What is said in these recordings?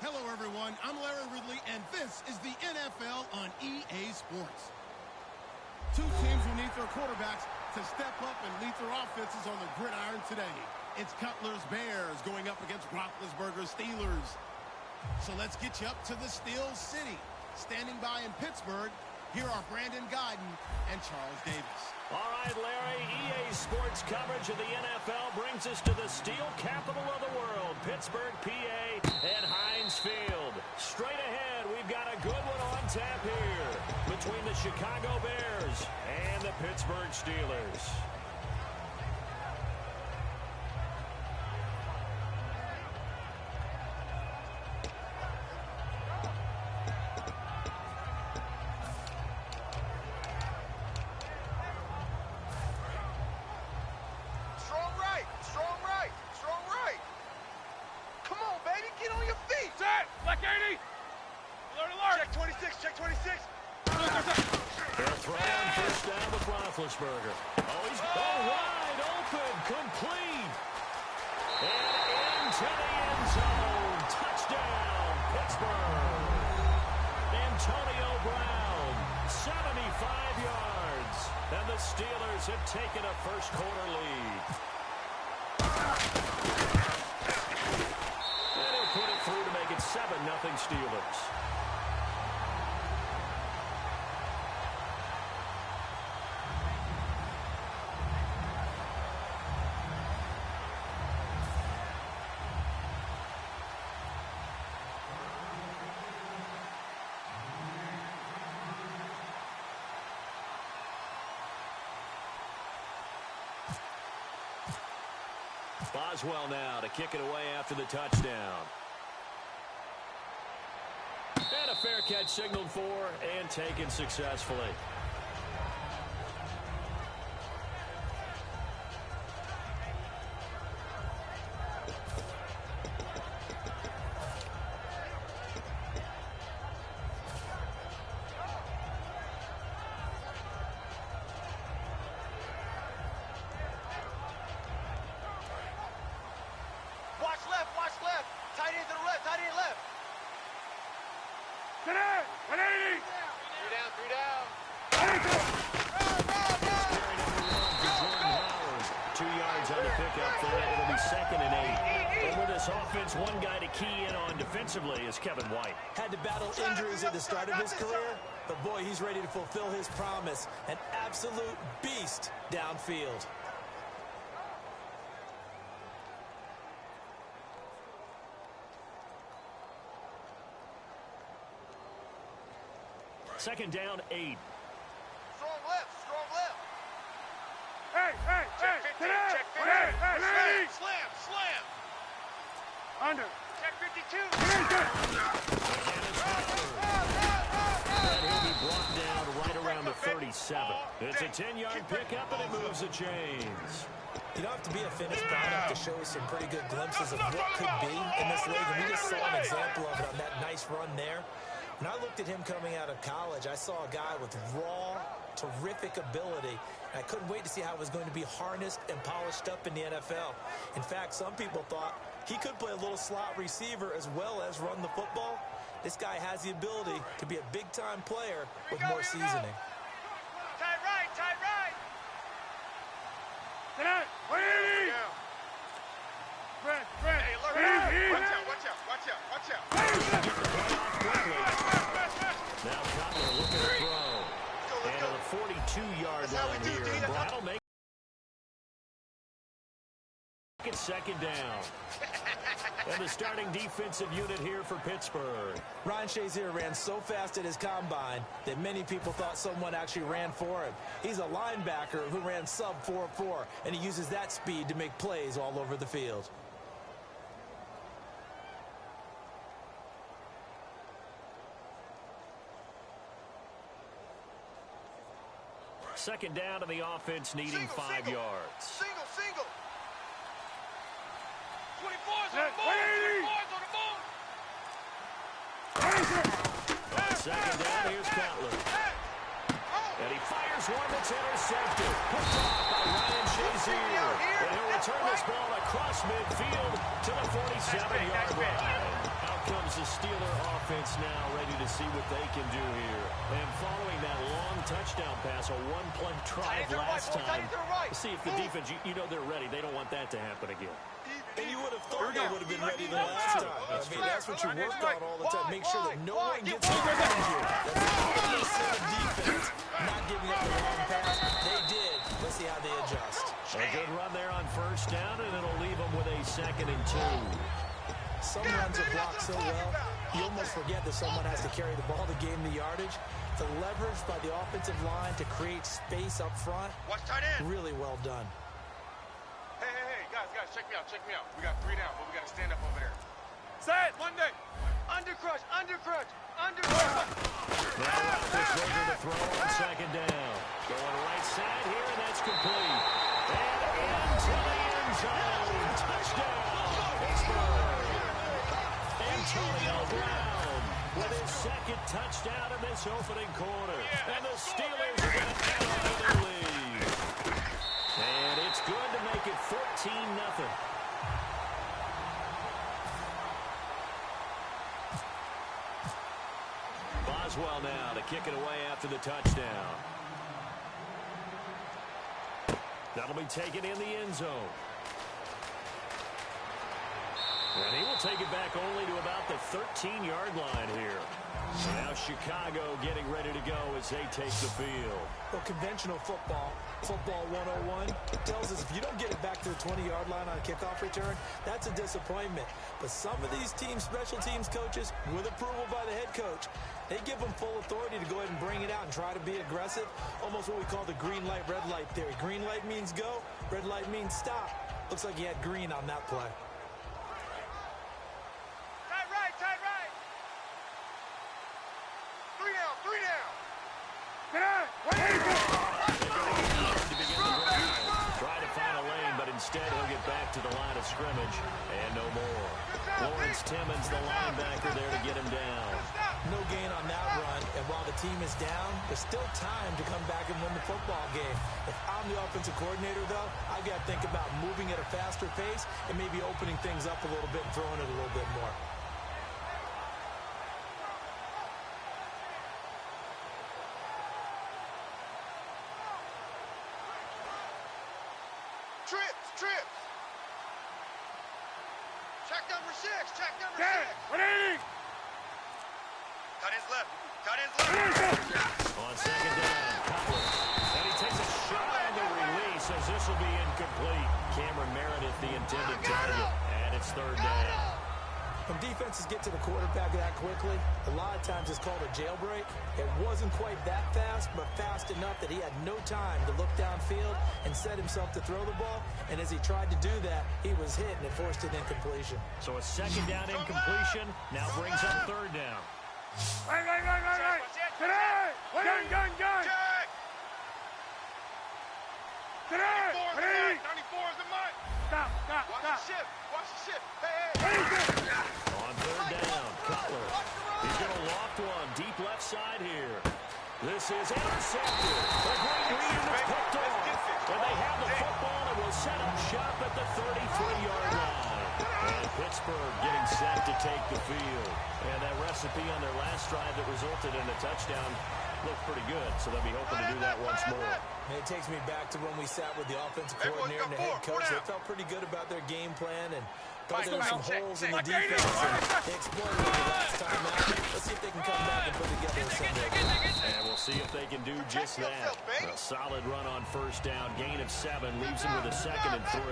Hello, everyone. I'm Larry Ridley, and this is the NFL on EA Sports. Two teams who need their quarterbacks to step up and lead their offenses on the gridiron today. It's Cutler's Bears going up against Roethlisberger's Steelers. So let's get you up to the Steel City. Standing by in Pittsburgh, here are Brandon Guyton and Charles Davis. All right, Larry, EA Sports coverage of the NFL brings us to the steel capital of the world, Pittsburgh, PA, and Heinz Field. Straight ahead, we've got a good one on tap here between the Chicago Bears and the Pittsburgh Steelers. Roethlisberger. Oh, he's wide open, complete. And into the end zone. Touchdown, Pittsburgh. Antonio Brown, 75 yards. And the Steelers have taken a first quarter lead. And he'll put it through to make it 7-0 Steelers. Boswell now to kick it away after the touchdown. And a fair catch signaled for and taken successfully. One guy to key in on defensively is Kevin White. Had to battle injuries at the start of his career, but boy, he's ready to fulfill his promise. An absolute beast downfield. Second down, 8. Strong left. Hey, check 15, check 15. Slam. Under. Check 52. And he'll be brought down right around the 37. It's a 10-yard pickup, and it moves the chains. You don't have to be a finished product to show some pretty good glimpses of what could be in this league. And we just saw an example of it on that nice run there. When I looked at him coming out of college, I saw a guy with raw, terrific ability. And I couldn't wait to see how it was going to be harnessed and polished up in the NFL. In fact, some people thought he could play a little slot receiver as well as run the football. This guy has the ability to be a big-time player with more seasoning. Tight right. Tonight, Fred. Hey, look. Watch out. Now Cutler looking to throw. And on the 42-yard line here. That'll make it second down. And the starting defensive unit here for Pittsburgh. Ryan Shazier ran so fast at his combine that many people thought someone actually ran for him. He's a linebacker who ran sub 4.4, and he uses that speed to make plays all over the field. Second down, and the offense needing 5 yards. Single. 24's on the board. Second down, here's Cutler. And he fires one that's intercepted. Picked off by Ryan Shazier. And he'll return this ball across midfield to the 47-yard line. Now comes the Steeler offense now, ready to see what they can do here. And following that long touchdown pass, a one-play drive last time. See if the defense, you know they're ready. They don't want that to happen again. And you would have thought they would have been ready the last time. I mean, that's what you work on all the time. Make sure that no one gets behind you. That's the of defense, not giving up the wrong pass. They did. Let's see how they adjust. A good run there on first down, and it'll leave them with a 2nd and 2. Some runs are blocked so well, you almost forget that someone has to carry the ball to gain the yardage. The leverage by the offensive line to create space up front, really well done. Hey, guys, check me out. We got 3 down, but we got to stand up over there. Set. Monday. Undercrush. Now Roethlisberger to throw on 2nd down. Going right side here, and that's complete. And into the end zone. Touchdown, Pittsburgh. Antonio Brown with his 2nd touchdown in this opening quarter. And the Steelers are going to add on to their lead. And it's good to make it 14-0. Boswell now to kick it away after the touchdown. That'll be taken in the end zone. And he will take it back only to about the 13-yard line here. So now Chicago getting ready to go as they take the field. Well, conventional football 101, tells us if you don't get it back to the 20-yard line on a kickoff return, that's a disappointment. But some of these teams, special teams coaches, with approval by the head coach, they give them full authority to go ahead and bring it out and try to be aggressive. Almost what we call the green light, red light theory. Green light means go, red light means stop. Looks like he had green on that play. Tight right. 3 down. Get out. Try to find a lane, but instead he'll get back to the line of scrimmage and no more. Lawrence Timmons, the linebacker, there to get him down. No gain on that run, and while the team is down, there's still time to come back and win the football game. If I'm the offensive coordinator, though, I've got to think about moving at a faster pace and maybe opening things up a little bit and throwing it a little bit more. Trips. Check number 6. What inning? Cut his left. On 2nd down, Cutler. And he takes a shot on the release as this will be incomplete. Cameron Meredith, the intended target. And it's 3rd down. When defenses get to the quarterback that quickly, a lot of times it's called a jailbreak. It wasn't quite that fast, but fast enough that he had no time to look downfield and set himself to throw the ball. And as he tried to do that, he was hit, and it forced an incompletion. So a 2nd down incompletion now brings up 3rd down. Right. Get out. Gun. Check. Get out. 94 is the mark. Stop. Watch the ship. Hey. On 3rd down, Cutler. He's going to loft one deep left side here. This is intercepted. The Green Legion is picked off. And they have the football and will set up shop at the 33-yard line. And Pittsburgh getting set to take the field. And that recipe on their last drive that resulted in a touchdown looked pretty good, so they'll be hoping to do that once more. And it takes me back to when we sat with the offensive coordinator and the head coach. They felt pretty good about their game plan, and thought there were some holes in the defense, and they exploited it the last time out. Let's see if they can come back and put together a Sunday. And we'll see if they can do just that. A solid run on 1st down, gain of 7, leaves them with a 2nd and 3.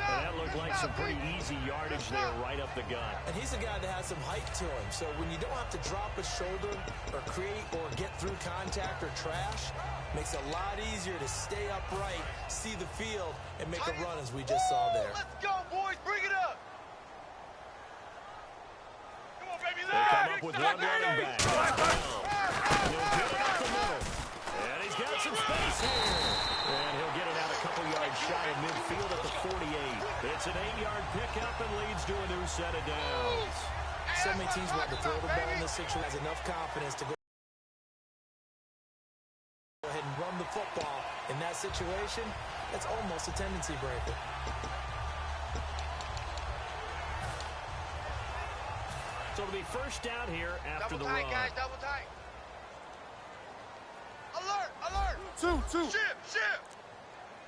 And that looked like some pretty easy yardage there right up the gut. And he's a guy that has some height to him, so when you don't have to drop a shoulder or create or get through contact or trash, makes it a lot easier to stay upright, see the field, and make a run as we just saw there. Let's go, boys. Bring it up. Come on, baby. They come up with one running back. He'll get it up the middle. And he's got some space here. And he'll get it out a couple yards shy of midfield at the 48. It's an 8-yard pickup and leads to a new set of downs. So many teams want to throw the ball in this situation, has enough confidence to go ahead and run the football. In that situation, that's almost a tendency breaker. So it'll be first down here after Double the tight, run. guys, double tight. Alert, alert. Two. Shift.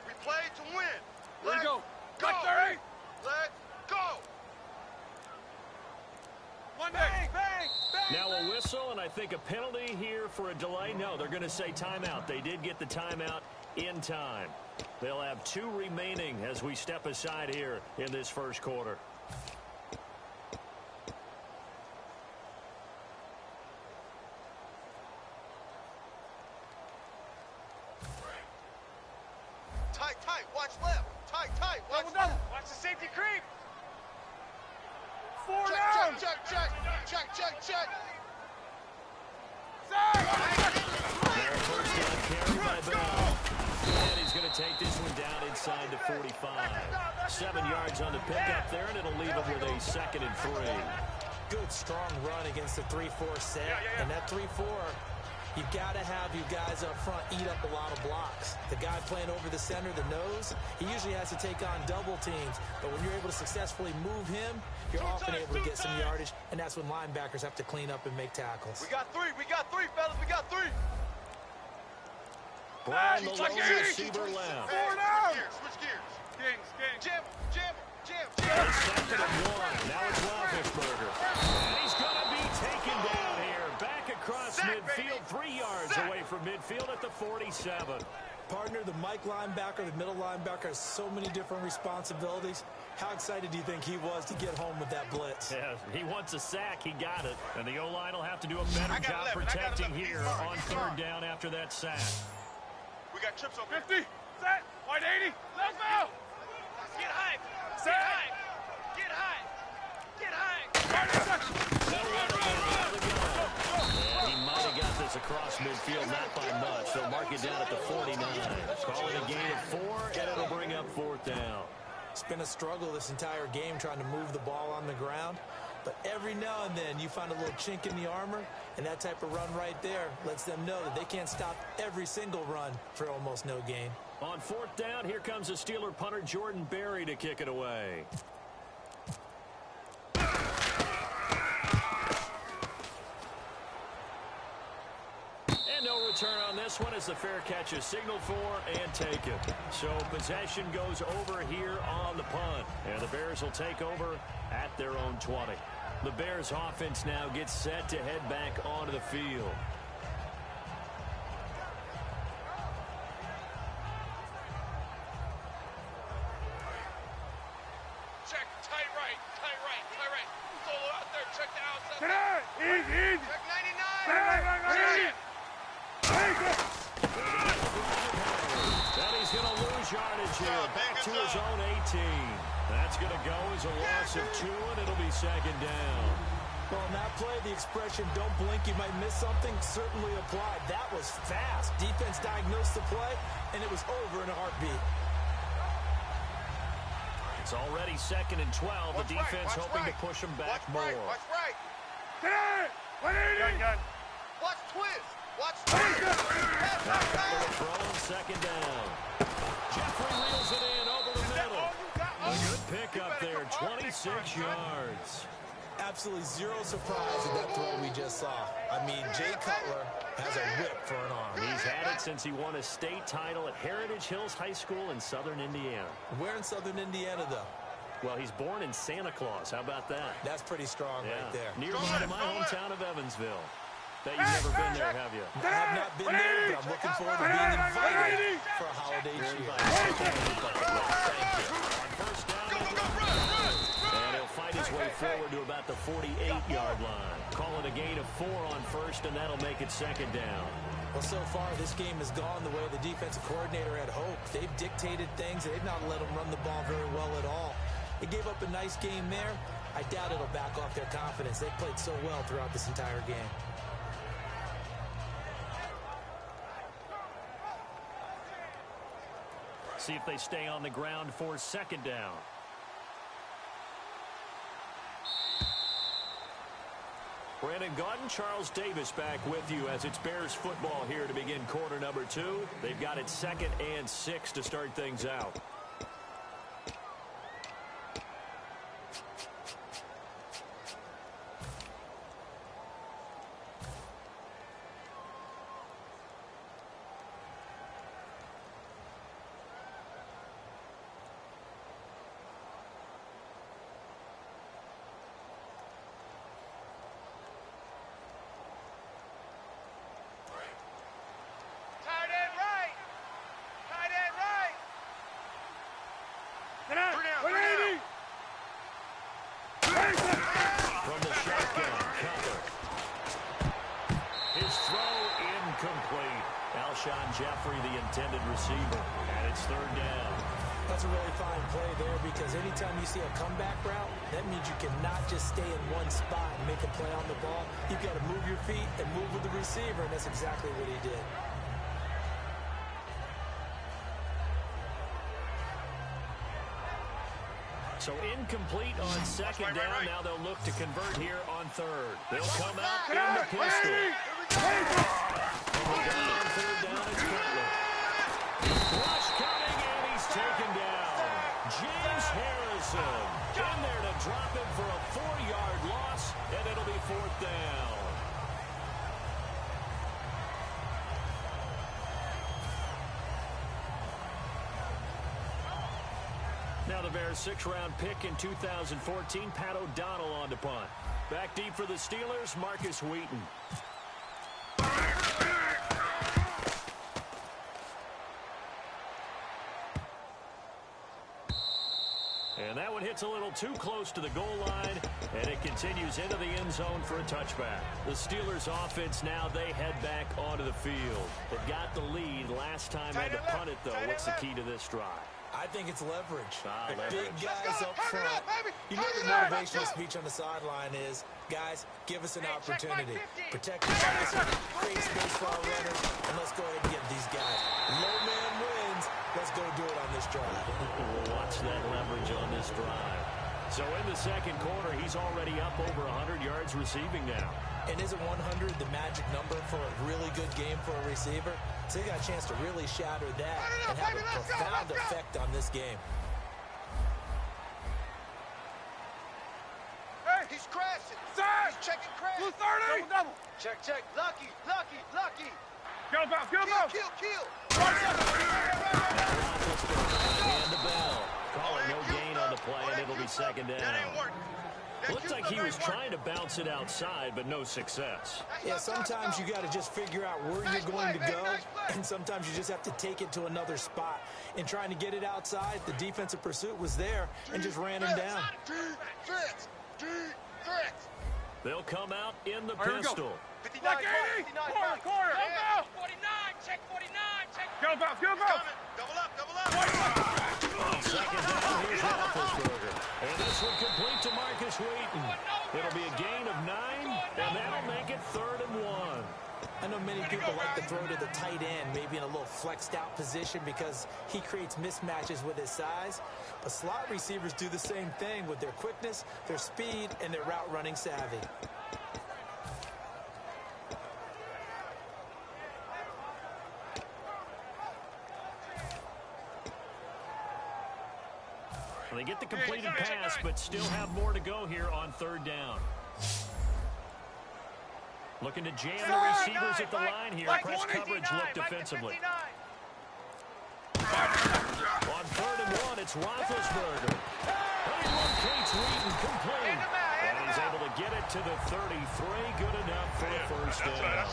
We play to win. Let's go. Go. Got 30. Let's go. One day. Bang. Now a whistle, and I think a penalty here for a delay. No, they're going to say timeout. They did get the timeout in time. They'll have 2 remaining as we step aside here in this first quarter. Tight. Watch left. Tight. Watch Double. left. Watch the safety creep. 4 down. Check. Sack. First down carry by Bell. And he's going to take this one down inside the 45. 7 yards on the pickup there, and it'll leave him with a 2nd and 3. Good, strong run against the 3-4 set. Yeah. And that 3-4, you've got to have you guys up front eat up a lot of blocks. The guy playing over the center, the nose, he usually has to take on double teams. But when you're able to successfully move him, you're often able to get some yardage, and that's when linebackers have to clean up and make tackles. We got three, fellas. We got 3. Brown, the Nice. lone Nice. receiver left. Four down. Switch gears. King. Jam. Second and 1. Now it's Roethlisberger. And he's going to be taken down here. Back across Sack, midfield, baby. 3 yards Sack. away from midfield at the 47. Partner, the Mike linebacker, the middle linebacker has so many different responsibilities. How excited do you think he was to get home with that blitz? Yeah, he wants a sack. He got it. And the O-line will have to do a better I got job 11. protecting 11. here He's marked. on He's 3rd marked. down after that sack. We got trips over 50. Set. Wide 80. Let's go. Get high. Set. And he might have got this across midfield, not by much. They'll mark it down at the 49. Call it a gain of 4, and it'll bring up 4th down. It's been a struggle this entire game trying to move the ball on the ground. But every now and then you find a little chink in the armor, and that type of run right there lets them know that they can't stop every single run for almost no gain. On 4th down, here comes the Steeler punter Jordan Berry to kick it away. And no return on this one as the fair catch is signaled for and taken. So possession goes over here on the punt. And the Bears will take over at their own 20. The Bears offense now gets set to head back onto the field. Check. Tight right. Solo out there. Check the outside. Today. Easy. Check 99. Bang. And he's going to lose yardage here. Back to his own 18. That's going to go as a loss of 2, and it'll be 2nd down. Well, in that play, the expression, don't blink, you might miss something, certainly applied. That was fast. Defense diagnosed the play, and it was over in a heartbeat. It's already 2nd and 12. Watch The defense right, hoping right. to push them back Watch more. right. Watch right. Today. 180. Gun. Watch twist. Watch twist. Throw on 2nd down. Jeffrey reels it in over the middle. A good pickup there, 26 yards. Absolutely zero surprise at that throw we just saw. I mean, Jay Cutler has a whip for an arm. He's had it since he won a state title at Heritage Hills High School in southern Indiana. Where in southern Indiana, though? Well, he's born in Santa Claus. How about that? That's pretty strong right there. Nearby to my hometown of Evansville. Bet you've never been there, have you? I have not been there, but I'm looking forward to being invited for a holiday cheer. First down, and he'll fight his way forward to about the 48-yard line. Call it a gain of 4 on 1st, and that'll make it 2nd down. Well, so far, this game has gone the way the defensive coordinator had hoped. They've dictated things. They've not let them run the ball very well at all. They gave up a nice game there. I doubt it'll back off their confidence. They've played so well throughout this entire game. See if they stay on the ground for 2nd down. Brandon Gaudin, Charles Davis back with you as it's Bears football here to begin quarter number 2. They've got it 2nd and 6 to start things out. Alshon Jeffrey, the intended receiver. And it's third down. That's a really fine play there because anytime you see a comeback route, that means you cannot just stay in one spot and make a play on the ball. You've got to move your feet and move with the receiver, and that's exactly what he did. So incomplete on second down. Now they'll look to convert here on third. They'll come out in the pistol. And we're down on third down. It's Cutler. Rush coming, and he's taken down. James Harrison in there to drop him for a 4-yard loss, and it'll be fourth down. Now the Bears' 6th-round pick in 2014, Pat O'Donnell on to punt. Back deep for the Steelers, Marcus Wheaton. And that one hits a little too close to the goal line, and it continues into the end zone for a touchback. The Steelers' offense now, they head back onto the field. They've got the lead. Last time had to punt it, though. What's the key to this drive? I think it's leverage. Leverage. Big guys up front. You know the motivational speech on the sideline is, guys, give us an opportunity. Protect the passer, create space for our runners, and let's go ahead and get these guys. Low man wins. Let's go do it on this drive. We'll watch that leverage on this drive. So in the second quarter, he's already up over 100 yards receiving now. And isn't 100 the magic number for a really good game for a receiver? So they got a chance to really shatter that and have a profound effect on this game. Hey, he's crashing. He's checking crash. 230. Double. Check. Lucky. Kill him out. Kill. And the bell. Calling no gain on the play, and it'll be second down. That ain't working. Looks like he was trying to bounce it outside, but no success. Yeah, sometimes you got to just figure out where you're going to go, and sometimes you just have to take it to another spot. In trying to get it outside, the defensive pursuit was there and just ran him down. Defense. They'll come out in the pistol. 59, Like 80. Corner. Yeah. 49. Check 49. Check. Kill him out. Double up. Second down, here's Roethlisberger. And this one complete to Marcus Wheaton. It'll be a gain of 9, and that'll make it 3rd and 1. I know many people like to throw to the tight end, maybe in a little flexed out position because he creates mismatches with his size. But slot receivers do the same thing with their quickness, their speed, and their route running savvy. They get the completed pass, but still have more to go here on 3rd down. Looking to jam the receivers at the line here. Press coverage look defensively. On 3rd and 1, it's Roethlisberger. He locates Wheaton complete. And he's able to get it to the 33. Good enough for a first down.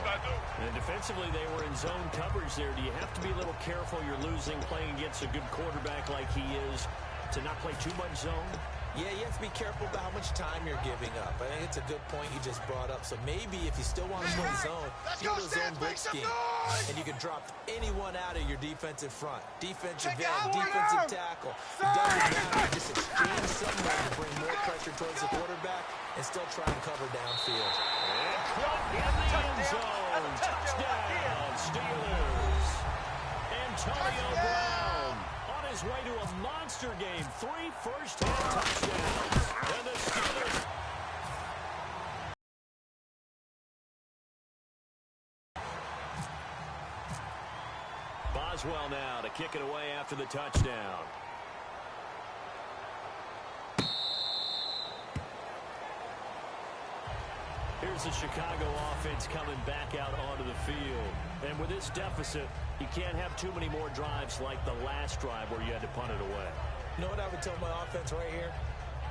And defensively, they were in zone coverage there. Do you have to be a little careful? You're losing playing against a good quarterback like he is, to not play too much zone? Yeah, you have to be careful about how much time you're giving up. I think it's a good point you just brought up. So maybe if you still want to play zone, go to a zone blitz scheme. And you can drop anyone out of your defensive front. Defensive end, defensive tackle. It doesn't matter. Just exchange someone to bring more pressure towards the quarterback and still try and cover downfield. And caught in the end zone. Touchdown, Steelers. Antonio Brown on his way to a monster game. 3 first-half touchdowns. And the Steelers... Boswell now to kick it away after the touchdown. Here's the Chicago offense coming back out onto the field. And with this deficit, you can't have too many more drives like the last drive where you had to punt it away. You know what I would tell my offense right here?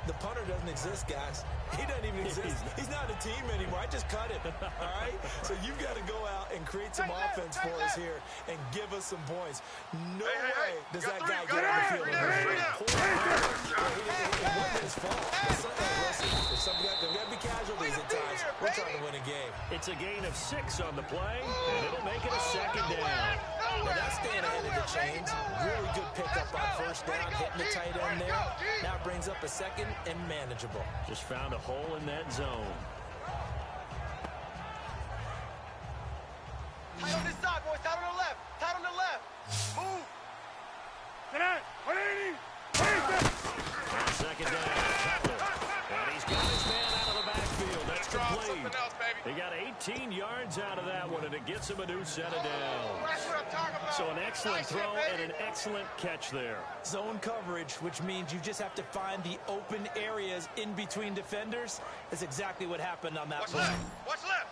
The punter doesn't exist, guys. He doesn't even exist. He's not a team anymore. I just cut him, all right? So you've got to go out and and create some offense for us here and give us some points. No way does that guy get on the field. It wasn't his fault. There's got to be casualties at times. We're trying to win a game. It's a gain of 6 on the play, and it'll make it a second down. Now that's staying ahead of the chains. Really good pickup on first down, hitting the tight end there. Now it brings up a second and manageable. Just found a hole in that zone. Tight on this side, boys. Tight on the left. Tight on the left. Move. Second down. And he's got his man out of the backfield. That's complete. He got 18 yards out of that one, and it gets him a new set of downs. So an excellent throw and an excellent catch there. Zone coverage, which means you just have to find the open areas in between defenders. That's exactly what happened on that play. Watch left.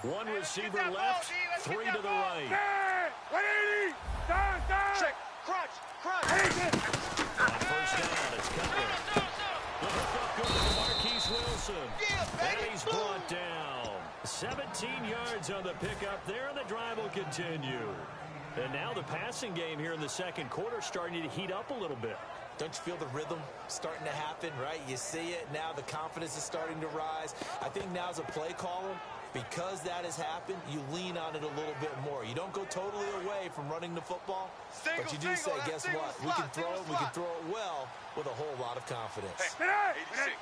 One receiver left, 3 to the right. 180. Check. Crunch. On first down, it's Cutler. The hookup goes to Marquise Wilson. And he's brought down. 17 yards on the pickup there, and the drive will continue. And now the passing game here in the second quarter starting to heat up a little bit. Don't you feel the rhythm starting to happen, right? You see it. Now the confidence is starting to rise. I think now as a play caller, because that has happened, you lean on it a little bit more. You don't go totally away from running the football, but you do say, guess what? We can throw it, we can throw it well with a whole lot of confidence. Hey, 86.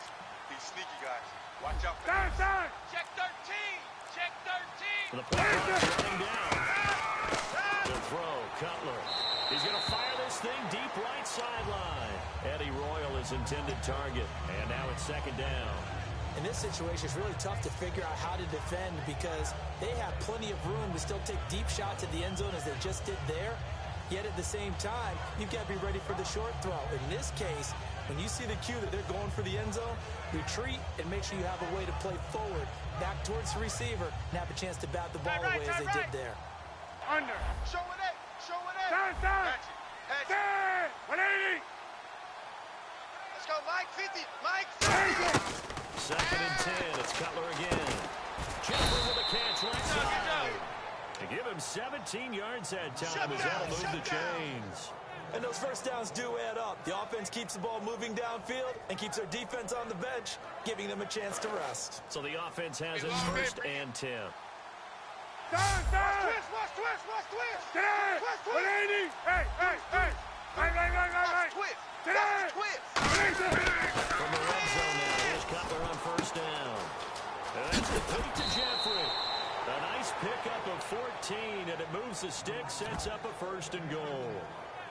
He's sneaky, guys. Watch out for him. Check 13. Check 13. The play clock's running down. The throw, Cutler. He's going to fire this thing deep right sideline. Eddie Royal is intended target. And now it's second down. In this situation, it's really tough to figure out how to defend because they have plenty of room to still take deep shots at the end zone as they just did there. Yet at the same time, you've got to be ready for the short throw. In this case, when you see the cue that they're going for the end zone, retreat and make sure you have a way to play forward, back towards the receiver, and have a chance to bat the ball away as they did there. Under. Show it eight. Show it eight. Hatch it. 180. Let's go, Mike 50. Mike 50. Second and 10. It's Cutler again. Jeffrey with a catch right side. To give him 17 yards that time as that'll move the chains. And those first downs do add up. The offense keeps the ball moving downfield and keeps their defense on the bench, giving them a chance to rest. So the offense has it first and 10. Watch twist. 180. Hey. Right. Twist. From the red zone now, here's Cutler on first down. And that's complete to Jeffrey. A nice pickup of 14, and it moves the stick, sets up a first and goal.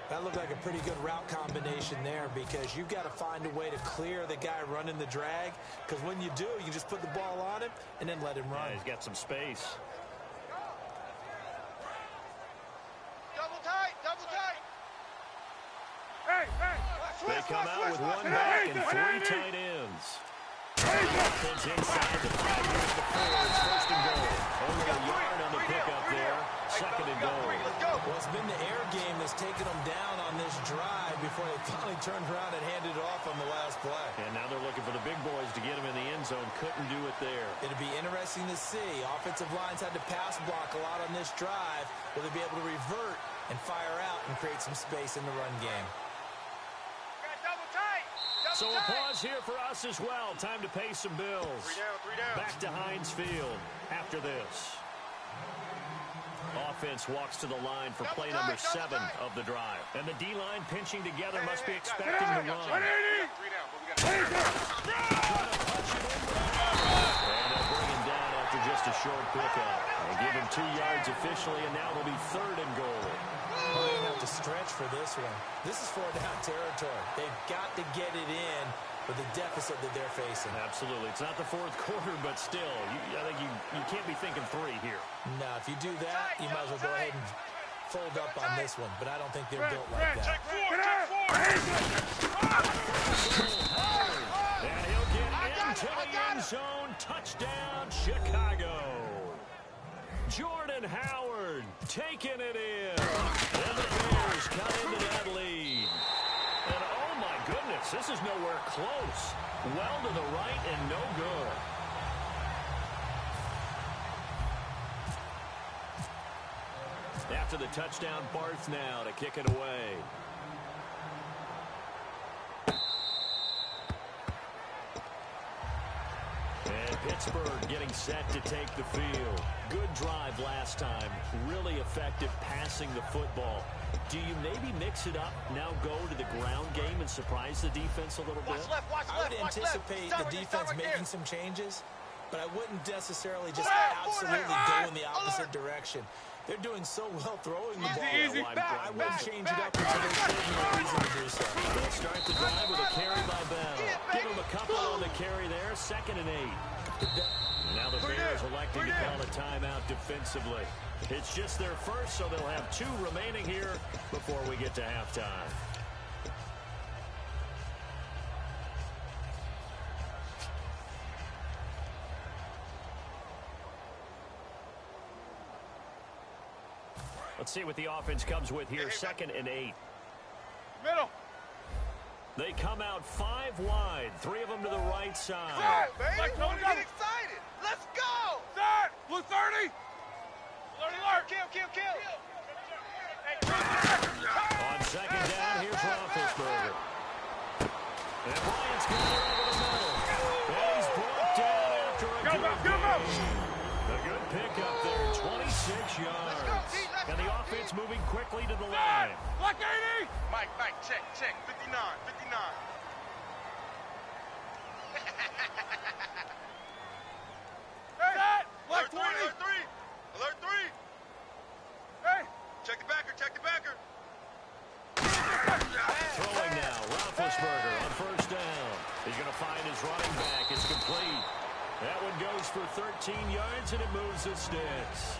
That looked like a pretty good route combination there because you've got to find a way to clear the guy running the drag, because when you do, you can just put the ball on him and then let him run. Yeah, he's got some space. Double tight. They come out with one back and 3 tight ends. Offense inside the 5 yards to 4. It's first and goal. Only a yard on the pickup there. Second and goal. Well, it's been the air game that's taken them down on this drive before they finally turned around and handed it off on the last play. And now they're looking for the big boys to get him in the end zone. Couldn't do it there. It'll be interesting to see. Offensive lines had to pass block a lot on this drive. Will they be able to revert and fire out and create some space in the run game? So a pause here for us as well. Time to pay some bills. 3 down. Back to Heinz Field after this. Offense walks to the line for play number 7 of the drive. And the D-line pinching together must be expecting the run. 180. 3 down, but we got to And they'll bring him down after just a short pickup. They give him 2 yards officially, and now it'll be third and goal. Well, they have to stretch for this one. This is 4-down territory. They've got to get it in with the deficit that they're facing. Absolutely. It's not the fourth quarter, but still, I think you can't be thinking 3 here. No, if you do that, you might as well go ahead and fold up on this one, but I don't think they're built like that. Check 4. And he'll get into the end zone. Touchdown, Chicago. Jordan Howard taking it in. And the Bears cut into that lead. And oh my goodness, this is nowhere close. Well to the right and no good. After the touchdown, Barth now to kick it away. And Pittsburgh getting set to take the field. Good drive last time. Really effective passing the football. Do you maybe mix it up, now go to the ground game and surprise the defense a little bit? I would anticipate the defense making some changes, but I wouldn't necessarily just absolutely go in the opposite direction. They're doing so well throwing the ball. I wouldn't change it up until they give me a reason to do so. They'll start the drive with a carry by Bell. Give him a couple on the carry there, 2nd and 8. Now the Bears electing to call a timeout defensively. It's just their first, so they'll have 2 remaining here before we get to halftime. Let's see what the offense comes with here, 2nd and 8. Middle. They come out 5 wide, 3 of them to the right side. Start, baby. Don't get excited. Let's go. Start. Blue 30. 30 alert. Kill. On 2nd down, here's Roethlisberger. And Bryant's got it over the middle. And he's brought down after a good gain. A good pickup there, 26 yards. And the offense moving quickly to the line. Black 80. Mike, check. 59. Hey, Black 20. Alert 3. Hey, check the backer. Throwing now, Roethlisberger on 1st down. He's going to find his running back. It's complete. That one goes for 13 yards, and it moves the sticks.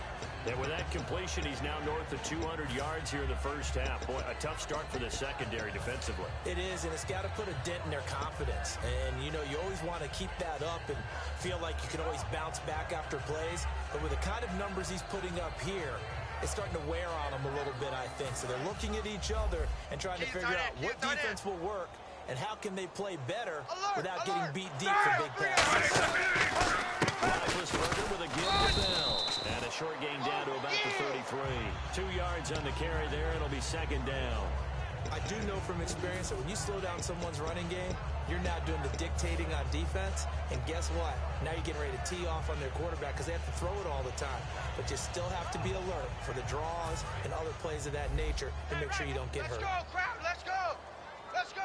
And with that completion, he's now north of 200 yards here in the first half. Boy, a tough start for the secondary defensively. It is, and it's got to put a dent in their confidence. And, you know, you always want to keep that up and feel like you can always bounce back after plays. But with the kind of numbers he's putting up here, it's starting to wear on them a little bit, I think. So they're looking at each other and trying to figure out what defense will work and how can they play better without getting beat deep for big passes. Roethlisberger with a give to Bell. And a short gain down to about the 33. 2 yards on the carry there. It'll be 2nd down. I do know from experience that when you slow down someone's running game, you're now doing the dictating on defense. And guess what? Now you're getting ready to tee off on their quarterback because they have to throw it all the time. But you still have to be alert for the draws and other plays of that nature to make sure you don't get hurt. Let's go, crowd. Let's go.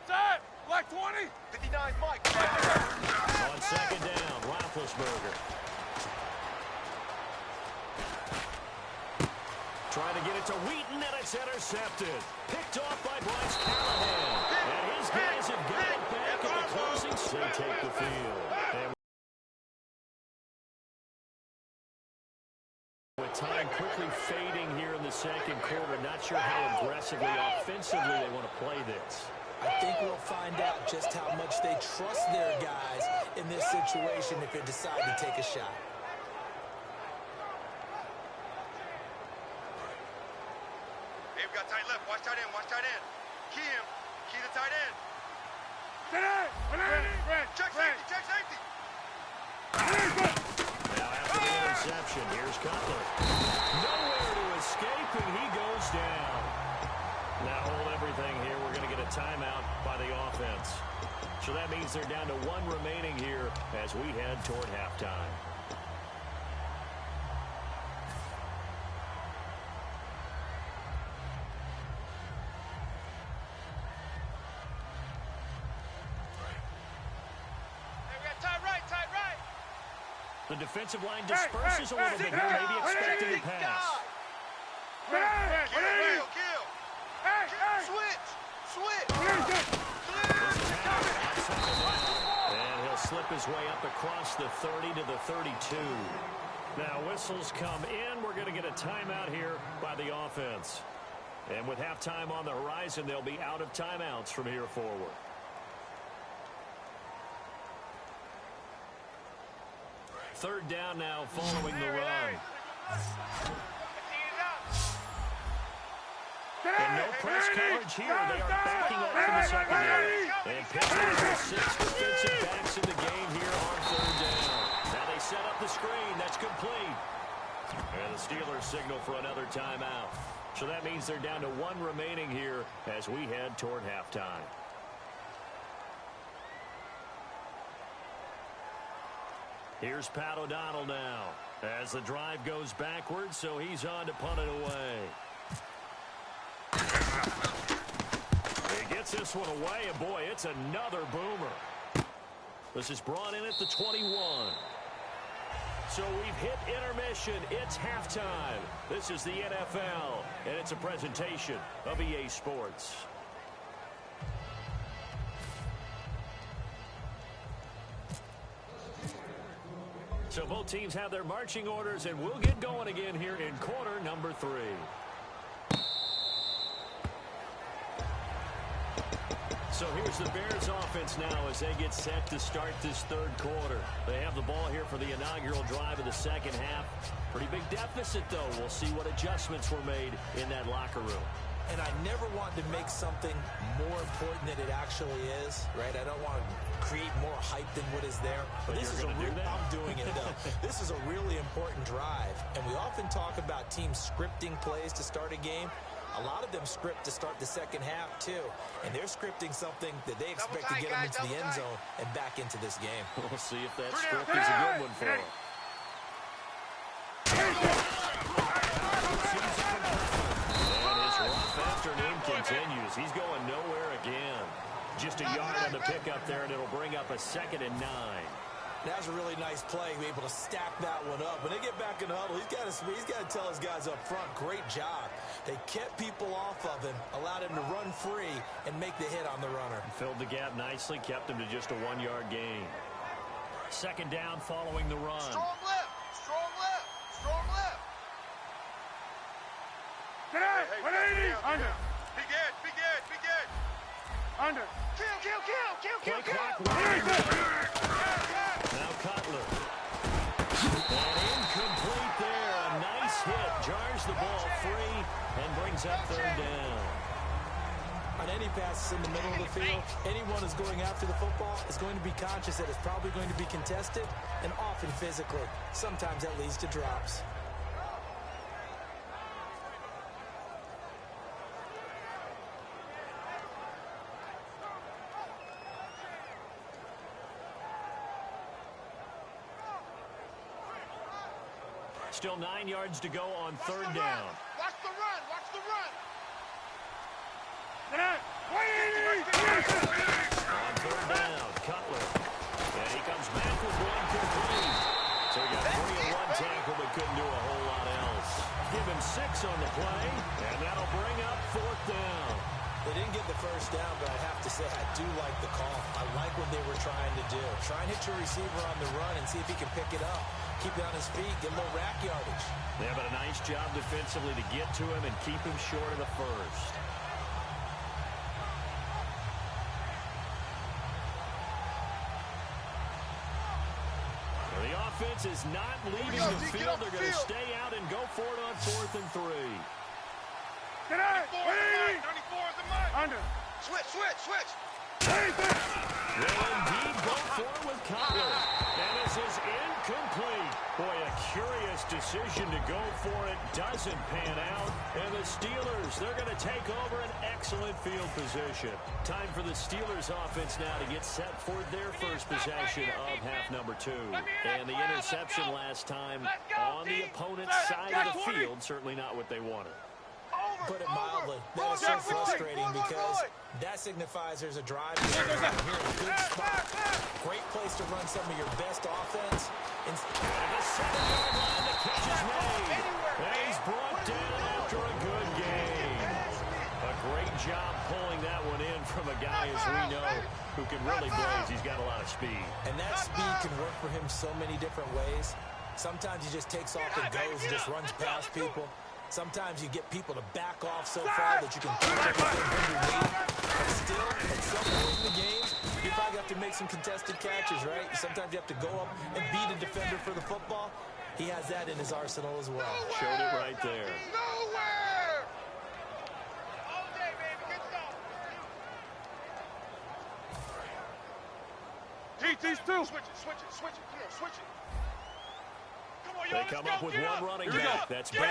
Set. Black 20. 59, Mike. On 2nd down, Roethlisberger. Trying to get it to Wheaton, and it's intercepted. Picked off by Bryce Callahan. And his guys have got it back at the closing. They take the field. And with time quickly fading here in the 2nd quarter, not sure how aggressively, offensively they want to play this. I think we'll find out just how much they trust their guys in this situation if they decide to take a shot. Hey, we got tight left. Watch tight end. Key him. Key the tight end. Check safety. Now after the interception, here's Cutler. Nowhere to escape, and he goes down. Now hold everything here. We're going to get a timeout by the offense. So that means they're down to 1 remaining here as we head toward halftime. The defensive line disperses a little bit here, maybe expecting a pass. Kill. Switch. And he'll slip his way up across the 30 to the 32. Now whistles come in. We're going to get a timeout here by the offense. And with halftime on the horizon, they'll be out of timeouts from here forward. Third down now following the run. And no press coverage here. They are backing up from the secondary. And Pittsburgh has 6 defensive backs in the game here on 3rd down. Now they set up the screen. That's complete. And the Steelers signal for another timeout. So that means they're down to one remaining here as we head toward halftime. Here's Pat O'Donnell now as the drive goes backwards, so he's on to punt it away. He gets this one away, and boy, it's another boomer. This is brought in at the 21. So we've hit intermission. It's halftime. This is the NFL, and it's a presentation of EA Sports. So both teams have their marching orders, and we'll get going again here in quarter number 3. So here's the Bears offense now as they get set to start this third quarter. They have the ball here for the inaugural drive of the second half. Pretty big deficit, though. We'll see what adjustments were made in that locker room. And I never want to make something more important than it actually is, right? I don't want to create more hype than what is there. But this is I'm doing it, though. This is a really important drive. And we often talk about teams scripting plays to start a game. A lot of them script to start the second half, too. And they're scripting something that they expect to get them into the end zone and back into this game. We'll see if that script is a good one for them. And his rough afternoon continues. He's going nowhere again. Just a yard on the pickup there, and it'll bring up a 2nd and 9. That's a really nice play, be able to stack that one up. When they get back in the huddle, he's got to tell his guys up front, great job. They kept people off of him, allowed him to run free, and make the hit on the runner. Filled the gap nicely, kept him to just a 1-yard gain. 2nd down following the run. Strong left, strong left, strong left. Get out, 180, under. Big edge, big edge, big edge. Under. Play clock running. Now Cutler. And incomplete there. A nice hit. Jars the ball free and brings up 3rd down. On any passes in the middle of the field, anyone who's going after the football is going to be conscious that it's probably going to be contested, and often physically. Sometimes that leads to drops. Still 9 yards to go on 3rd down. Watch the run, watch the run. Get out, 180. On 3rd down, Cutler. And he comes back with one complete. So he got 3 in 1 tackle, but couldn't do a whole lot else. Give him 6 on the play, and that'll bring up 4th down. They didn't get the first down, but I have to say I do like the call. I like what they were trying to do. Try and hit your receiver on the run and see if he can pick it up. Keep it on his feet, get a little rack yardage. Yeah, but a nice job defensively to get to him and keep him short of the first. The offense is not leaving the field. They're going to stay out and go for it on 4th and 3. Get out, 180. 94 is the mic. Under. Switch. Will indeed go for it with Cutler. And this is incomplete. Boy, a curious decision to go for it. Doesn't pan out. And the Steelers, they're going to take over an excellent field position. Time for the Steelers offense now to get set for their first possession of half number 2. And the interception last time on the opponent's side of the field, certainly not what they wanted. Put it mildly. That is so frustrating because that signifies there's a drive here in a good spot. Great place to run some of your best offense. And the 7-yard line, the catch is made. And he's brought down after a good game. A great job pulling that one in from a guy, as we know, who can really blaze. He's got a lot of speed. And that speed can work for him so many different ways. Sometimes he just takes off and goes and just runs past people. Sometimes you get people to back off so far that you can punch everything underneath. But still, at some point in the game, you probably have to make some contested catches, right? Sometimes you have to go up and beat a defender for the football. He has that in his arsenal as well. Showed it right there. Nowhere! All day, baby. Good stuff. These two. Switch it. Come on, They come up with one running back. That's Bell.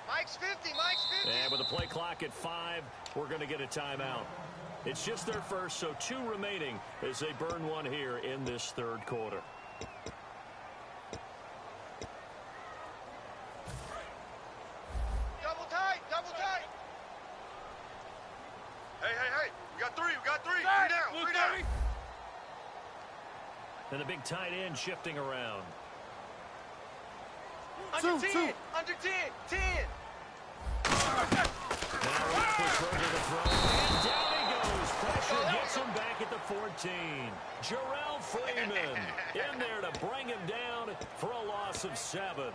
Mike's 50, Mike's 50. And with the play clock at 5, we're going to get a timeout. It's just their first, so 2 remaining as they burn one here in this third quarter. Double tight, double tight. Hey, we got 3, we got 3. 3 down, 3 down. And the big tight end shifting around. Under 10, under 10, 10. Now Roethlisberger to throw, and down he goes. Pressure gets him back at the 14. Jarrell Freeman in there to bring him down for a loss of 7.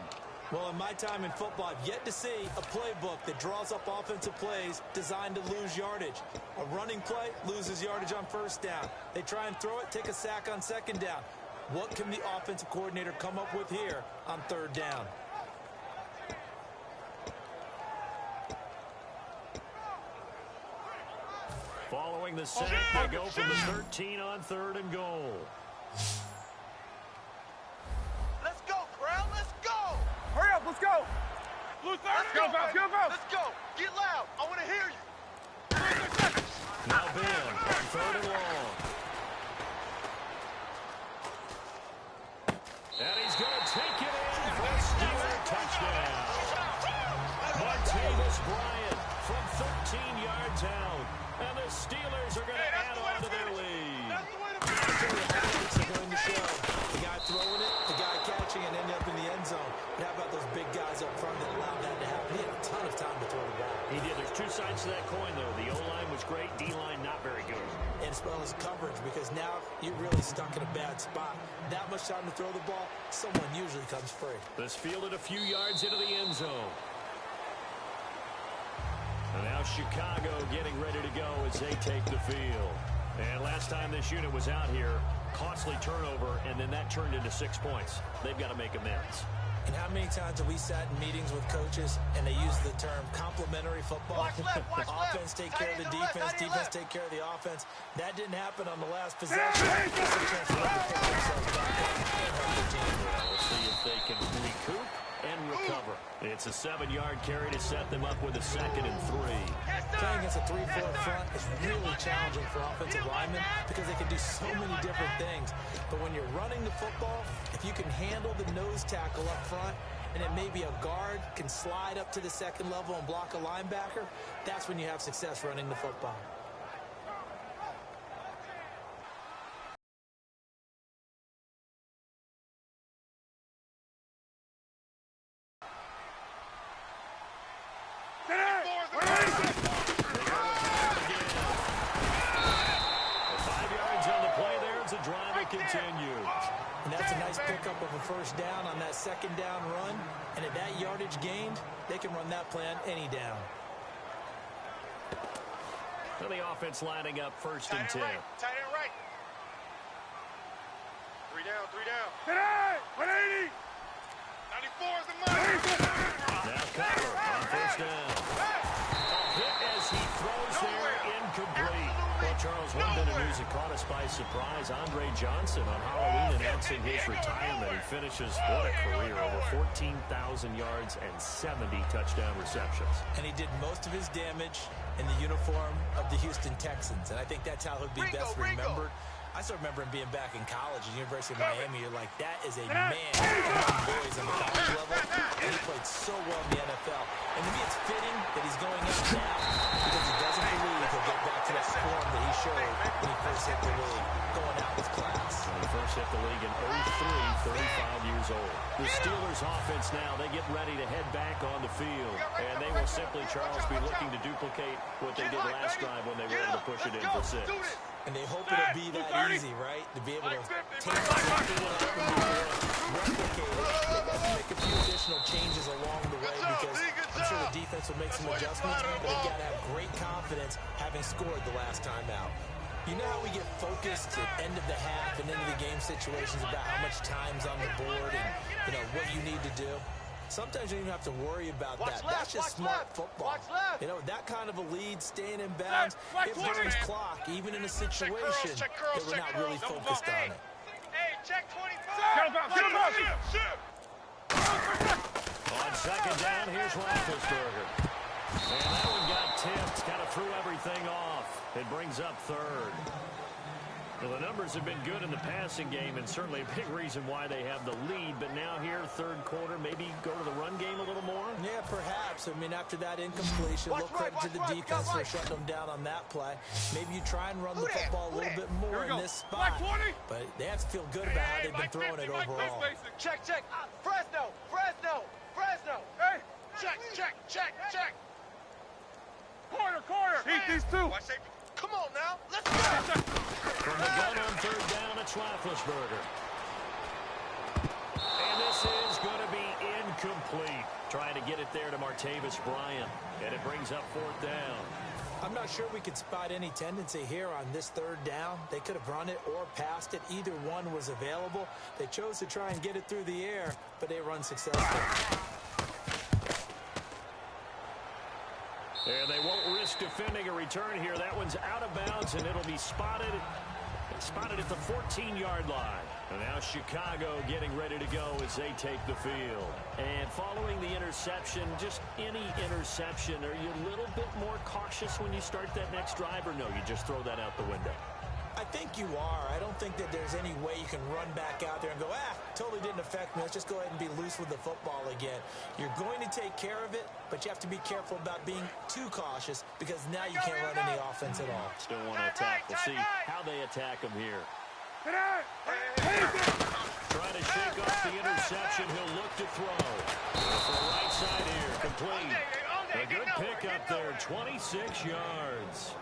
Well, in my time in football, I've yet to see a playbook that draws up offensive plays designed to lose yardage. A running play loses yardage on first down. They try and throw it, take a sack on second down. What can the offensive coordinator come up with here on third down? Following the sack, they go from the 13 on 3rd and goal. Let's go, Corral, let's go. Hurry up, let's go. Let's Go, go, go. Let's go. Get loud. I want to hear you. Now Ben on 3rd and long. And he's going to take it in for a Steeler touchdown. Martavis Bryant from 13 yards out. And the Steelers are going to add on to their lead. Highlights are going to show the guy throwing it, the guy catching it, ending up in the end zone. But how about those big guys up front that allowed that to happen? He had a ton of time to throw the ball. He did. There's 2 sides to that coin, though. The O-line was great. D-line not very good. And as well as coverage, because now you're really stuck in a bad spot. That much time to throw the ball, someone usually comes free. This fielded a few yards into the end zone. And now Chicago getting ready to go as they take the field. And last time this unit was out here, costly turnover, and then that turned into 6 points. They've got to make amends. And how many times have we sat in meetings with coaches and they use the term complementary football? Watch left. Offense take care of the Tight end to defense, left, defense take care of the offense. That didn't happen on the last possession. It's a chance for them to pick themselves back up and help their team. We'll see if they can recoup and recover. It's a 7-yard carry to set them up with a 2nd and 3. Playing against a 3-4 front is really challenging for offensive linemen because they can do so many different things. But when you're running the football, if you can handle the nose tackle up front, and then maybe a guard can slide up to the 2nd level and block a linebacker, that's when you have success running the football. Continue. And that's a nice pickup of a first down on that 2nd down run. And at that yardage gained, they can run that play on any down. So the offense lining up 1st and 10. Tight end right. 3 down, 3 down. Today, 180. 94 is the money. Now Cutler on 1st down. A hit as he throws there, incomplete. Well, Charles, one bit of news that caught us by surprise. Andre Johnson on Halloween announcing his retirement. He finishes, what a career, over 14,000 yards and 70 touchdown receptions. And he did most of his damage in the uniform of the Houston Texans. And I think that's how he'll be best remembered. I still remember him being back in college at the University of Miami. You're like, that is a man among boys on the college level. And he played so well in the NFL. And to me, it's fitting that he's going out now because he doesn't believe he'll get back to that form that he showed when he first hit the league, going out with class. When he first hit the league in 03, 35 years old. The Steelers offense now, they get ready to head back on the field. And they will simply, Charles, be looking to duplicate what they did last drive when they were able to push it in for 6. And they hope it'll be that easy, right? To be able to take something out and replicate it. They have to make a few additional changes along the way because I'm sure the defense will make some adjustments, but they've got to have great confidence having scored the last time out. You know how we get focused at end of the half and into the game situations about how much time's on the board and, you know, what you need to do? Sometimes you don't even have to worry about that. That's just smart football. You know, that kind of a lead, staying in bounds, it burns clock, even in a situation that we're not really focused on it. Hey, check 25. On second down, here's Roethlisberger. And that one got tipped, kind of threw everything off. It brings up third. Well, the numbers have been good in the passing game, and certainly a big reason why they have the lead. But now here, third quarter, maybe go to the run game a little more? Yeah, perhaps. I mean, after that incompletion, look credit to the defense for shutting them down on that play. Maybe you try and run the football a little bit more in this spot. But they have to feel good about how they've been throwing it overall. Check. Fresno. Hey. Check. Corner. Heat these two. Come on now. Let's go. From the gun on third down, it's Roethlisberger. And this is going to be incomplete. Trying to get it there to Martavis Bryant. And it brings up fourth down. I'm not sure we could spot any tendency here on this third down. They could have run it or passed it. Either one was available. They chose to try and get it through the air, but they run successfully. And they won't risk defending a return here. That one's out of bounds, and it'll be spotted at the 14-yard line. And now Chicago getting ready to go as they take the field. And following the interception, just any interception, are you a little bit more cautious when you start that next drive, or no, you just throw that out the window? I think you are. I don't think that there's any way you can run back out there and go, totally didn't affect me. Let's just go ahead and be loose with the football again. You're going to take care of it, but you have to be careful about being too cautious because now you can't run any offense at all. Still want to attack. We'll see how they attack him here. Trying to shake off the interception. He'll look to throw. For the right side here. Complete. A good pick up there. 26 yards.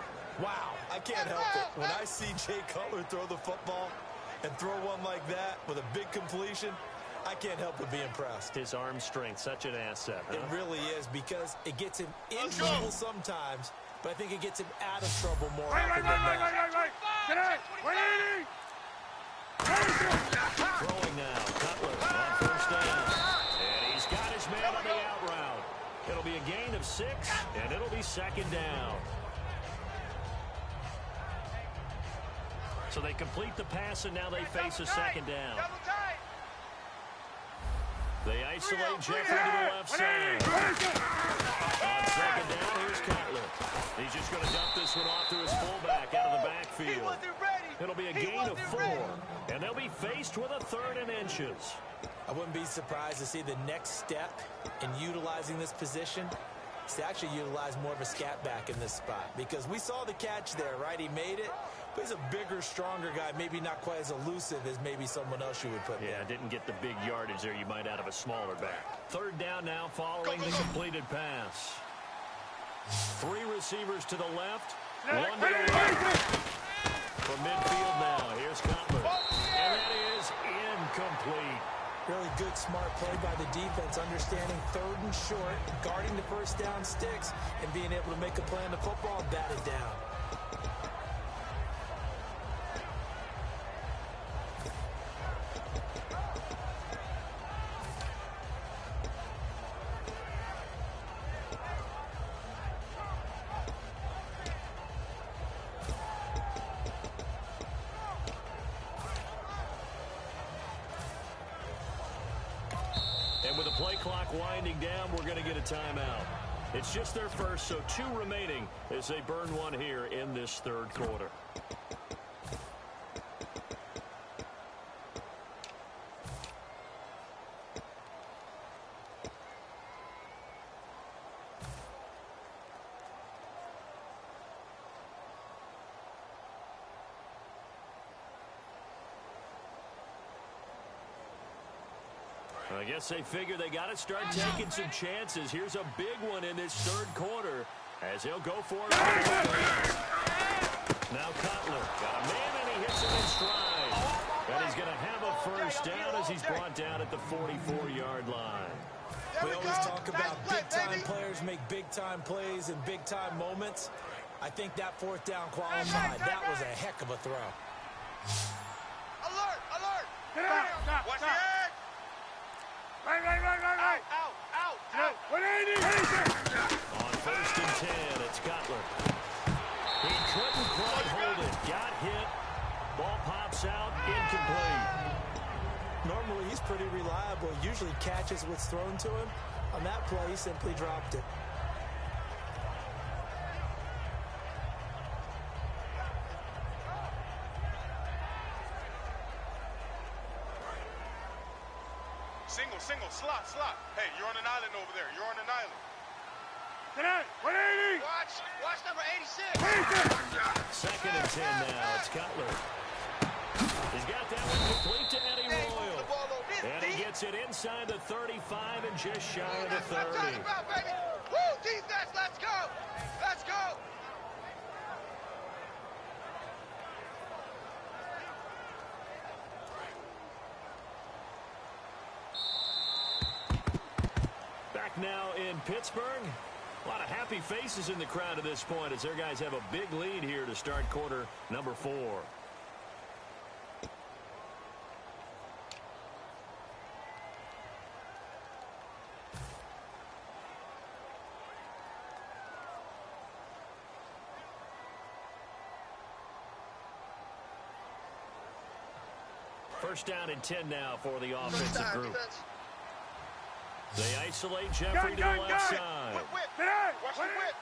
Wow, I can't help it. When I see Jay Cutler throw the football and throw one like that with a big completion, I can't help but be impressed. His arm strength, such an asset. Huh? It really is, because it gets him in trouble sometimes, but I think it gets him out of trouble more often than not. Throwing now, Cutler on first down. And he's got his man on the out route. It'll be a gain of 6, and it'll be second down. So they complete the pass, and now they face a second down. They isolate Jeffrey to the left side. On second down, here's Cutler. He's just going to dump this one off to his fullback out of the backfield. It'll be a gain of 4, and they'll be faced with a 3rd and inches. I wouldn't be surprised to see the next step in utilizing this position is to actually utilize more of a scat back in this spot, because we saw the catch there, right? He made it. But he's a bigger, stronger guy, maybe not quite as elusive as maybe someone else you would put there. Yeah, didn't get the big yardage there you might out of a smaller back. Third down now following the completed pass. 3 receivers to the left, 1 to the right. From midfield now, here's Cutler. And that is incomplete. Really good, smart play by the defense, understanding 3rd and short, guarding the first down sticks, and being able to make a play on the football and bat it down. And with the play clock winding down, we're going to get a timeout. It's just their first, so 2 remaining as they burn one here in this third quarter. I guess they figure they got to start taking some chances. Here's a big one in this third quarter as he'll go for it. Now Cutler got a man, and he hits him in stride. And he's going to have a first down as he's brought down at the 44-yard line. We always talk about big-time players make big-time plays in big-time moments. I think that 4th down qualified. That was a heck of a throw. Alert! Watch the edge! Right. Out! 180! On first and 10, it's Cutler. He couldn't quite hold it. Got hit. Ball pops out. Incomplete. Normally, he's pretty reliable. Usually catches what's thrown to him. On that play, he simply dropped it. Single, slot. Hey, you're on an island over there. You're on an island. Tonight, 180. Watch number 86. 2nd and 10 now. It's Cutler. He's got that one complete to Eddie Royal. And he gets it inside the 35 and just shy of the 30. That's what I'm talking about, baby. Woo, defense, let's go. Let's go. Back now in Pittsburgh. A lot of happy faces in the crowd at this point as their guys have a big lead here to start quarter number 4. First down and 10 now for the offensive group. They isolate Jeffrey to the left side. Whip. Watch the whip.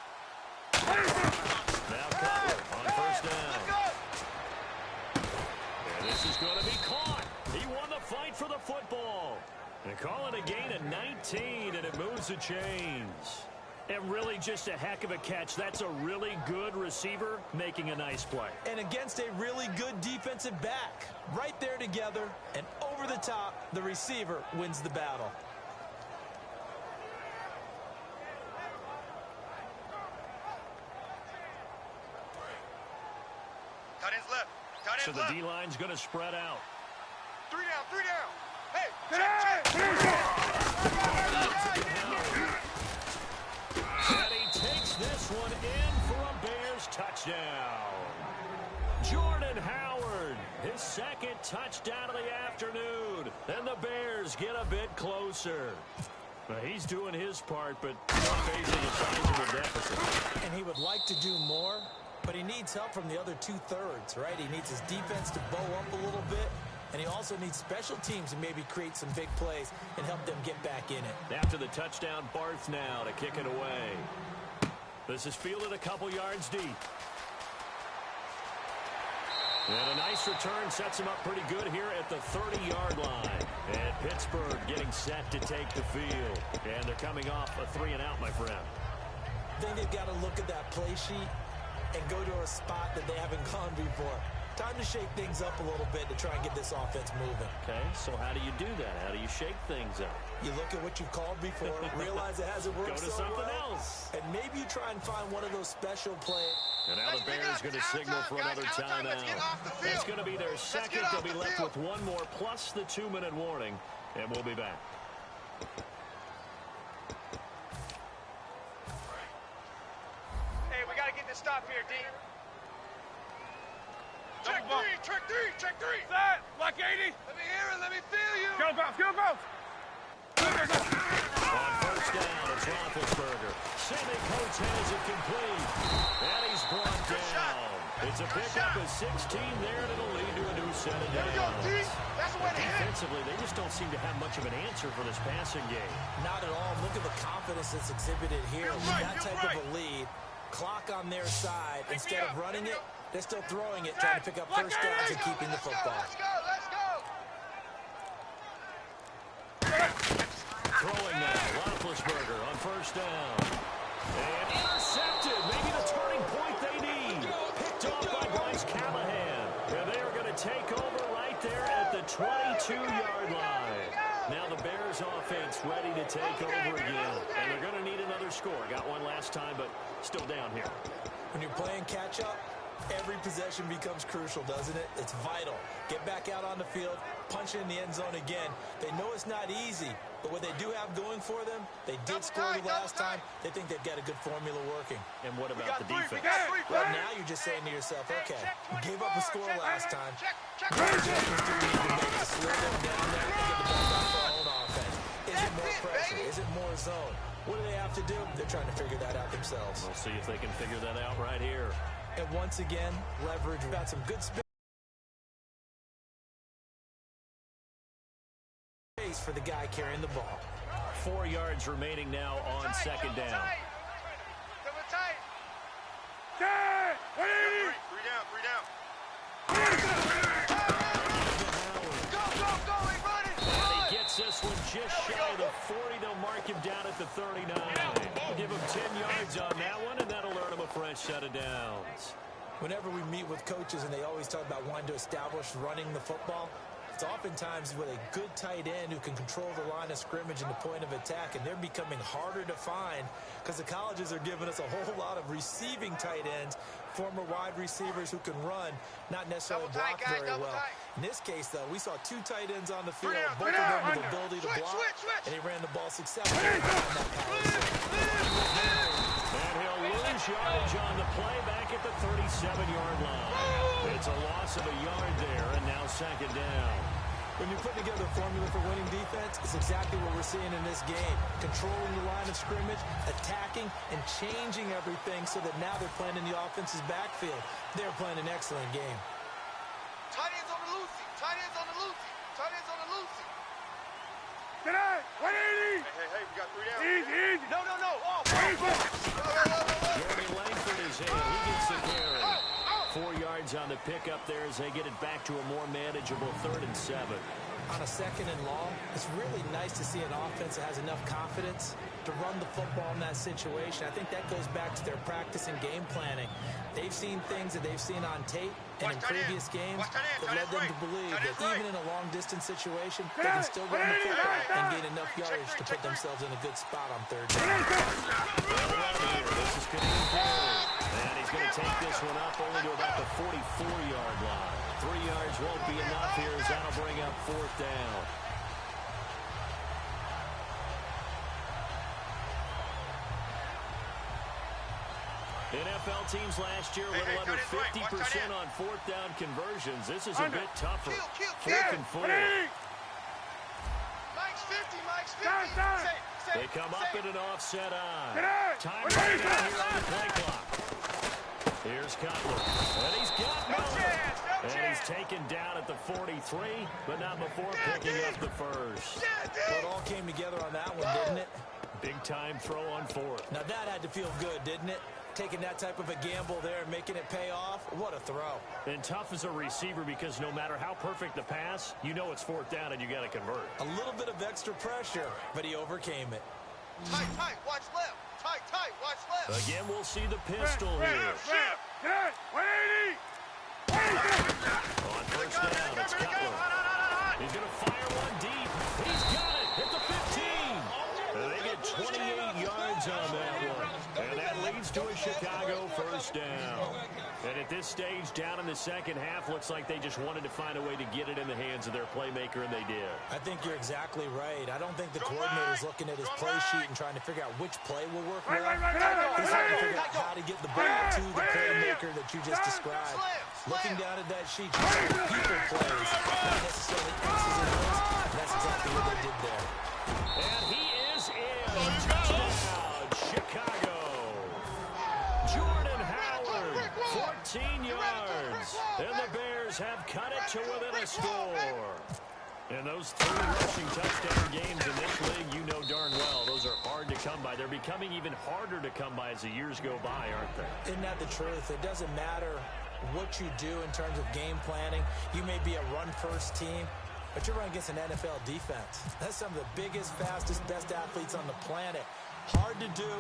Now Cutler on first down. And this is going to be caught. He won the fight for the football. And call it a gain of 19, and it moves the chains. And really just a heck of a catch. That's a really good receiver making a nice play. And against a really good defensive back. Right there together, and over the top, the receiver wins the battle. Tight end's left. So the D-line's going to spread out. 3 down. Hey, And he takes this one in for a Bears touchdown. Jordan Howard, his 2nd touchdown of the afternoon. And the Bears get a bit closer. Now, he's doing his part, but facing a sizable deficit. And he would like to do more, but he needs help from the other 2/3, right? He needs his defense to bow up a little bit, and he also needs special teams to maybe create some big plays and help them get back in it. After the touchdown, Barth now to kick it away. This is fielded a couple yards deep. And a nice return sets him up pretty good here at the 30-yard line. And Pittsburgh getting set to take the field. And they're coming off a 3-and-out, my friend. I think they've got to look at that play sheet and go to a spot that they haven't gone before. Time to shake things up a little bit to try and get this offense moving. Okay, so how do you do that? How do you shake things up? You look at what you've called before, realize it hasn't worked Go to so something well, else. and maybe you try and find one of those special plays. And now the Bears going to signal for another timeout. That's going to be their second. They'll be left with one more plus the 2-minute warning, and we'll be back. Hey, we got to get this stop here, D. Check three. Set. Block 80. Let me hear it. Let me feel you. Go, bounce. On first down, it's Roethlisberger. Sammy Coates has it complete. And he's brought down. It's a pickup of 16 there, and it'll lead to a new set of There we go, D. downs. That's the way to hit it. Defensively, they just don't seem to have much of an answer for this passing game. Not at all. Look at the confidence that's exhibited here. With that type of a lead, clock on their side. Instead of running it, they're still throwing it, trying to pick up first downs and keeping the football. Let's go. Throwing now, Roethlisberger on first down. And intercepted. Maybe the turning point they need. Picked off by Bryce Callahan. And they are going to take over right there at the 22-yard line. Now the Bears offense ready to take over again. And they're going to need another score. Got one last time, but still down here. When you're playing catch-up, every possession becomes crucial, doesn't it? It's vital. Get back out on the field, punch it in the end zone again. They know it's not easy, but what they do have going for them, they did score the last time. They think they've got a good formula working. And what about the defense? Well, now you're just saying to yourself, okay, we gave up a score last time. What adjustments do we need to make to slow them down there and get the ball back for our own offense? Is it more pressure? Is it more zone? What do they have to do? They're trying to figure that out themselves. We'll see if they can figure that out right here. And once again, leverage. We've got some good spin. space for the guy carrying the ball. 4 yards remaining now on second down. Double tight. Ten! 180! Three down, three down. Go, he run it! And he gets this one just shy of the 40. They'll mark him down at the 39. Give him 10 yards on that one, and that'll earn him a fresh set of downs. Whenever we meet with coaches and they always talk about wanting to establish running the football, it's oftentimes with a good tight end who can control the line of scrimmage and the point of attack, and they're becoming harder to find because the colleges are giving us a whole lot of receiving tight ends, former wide receivers who can run, not necessarily block very well. In this case, though, we saw 2 tight ends on the field, both of them with the ability to block, and he ran the ball successfully on that power. And he'll lose yardage on the play back at the 37-yard line. It's a loss of a yard there, and now second down. When you put together a formula for winning defense, it's exactly what we're seeing in this game. Controlling the line of scrimmage, attacking, and changing everything so that now they're playing in the offense's backfield. They're playing an excellent game. Tight ends on the loosey. Tight ends on the loosey. Tight ends on the loosey. Get out! 180! Hey, we got 3 down. Easy! No. Oh, Jeremy Langford is in. He gets the carry. 4 yards on the pickup there as they get it back to a more manageable 3rd and 7. On a 2nd and long, it's really nice to see an offense that has enough confidence to run the football in that situation. I think that goes back to their practice and game planning. They've seen things that they've seen on tape and in previous games that led them to believe that even in a long-distance situation, they can still run the football and gain enough yardage to put themselves in a good spot on 3rd down. This is going to be good. And he's going to take this one up only to about the 44-yard line. 3 yards won't be enough here as that'll bring up 4th down. NFL teams last year a little under 50% on 4th down conversions. This is a bit tougher. 4th and 4. Mike's 50, Mike's 50. They come up in an offset eye. Time right down here on the play clock. Here's Cutler. And he's got Miller. And he's taken down at the 43, but not before picking up the first. Well, it all came together on that one, didn't it? Big time throw on 4th. Now that had to feel good, didn't it? Taking that type of a gamble there and making it pay off. What a throw. And tough as a receiver because no matter how perfect the pass, you know it's 4th down and you got to convert. A little bit of extra pressure, but he overcame it. Tight, watch left. Tight, watch left. Again, we'll see the pistol here. 180! On 1st down, it's Cutler. He's going to fire one deep. He's got it at the 15. And they get 28 yards on that one. And that leads to a Chicago 1st down. And at this stage, down in the second half, looks like they just wanted to find a way to get it in the hands of their playmaker, and they did. I think you're exactly right. I don't think the coordinator's looking at his play sheet and trying to figure out which play will work well. He's trying to figure out how to get the ball to the playmaker that you just described. Looking down at that sheet, you see people plays, not necessarily X's and O's. That's exactly what they did there. And he is in. Touchdown, Chicago. Jordan Howard, 14 yards. And the Bears have cut it to within a score. And those 3 rushing touchdown games in this league, you know darn well, those are hard to come by. They're becoming even harder to come by as the years go by, aren't they? Isn't that the truth? It doesn't matter what you do in terms of game planning. You may be a run-first team, but you're running against an NFL defense. That's some of the biggest, fastest, best athletes on the planet. Hard to do.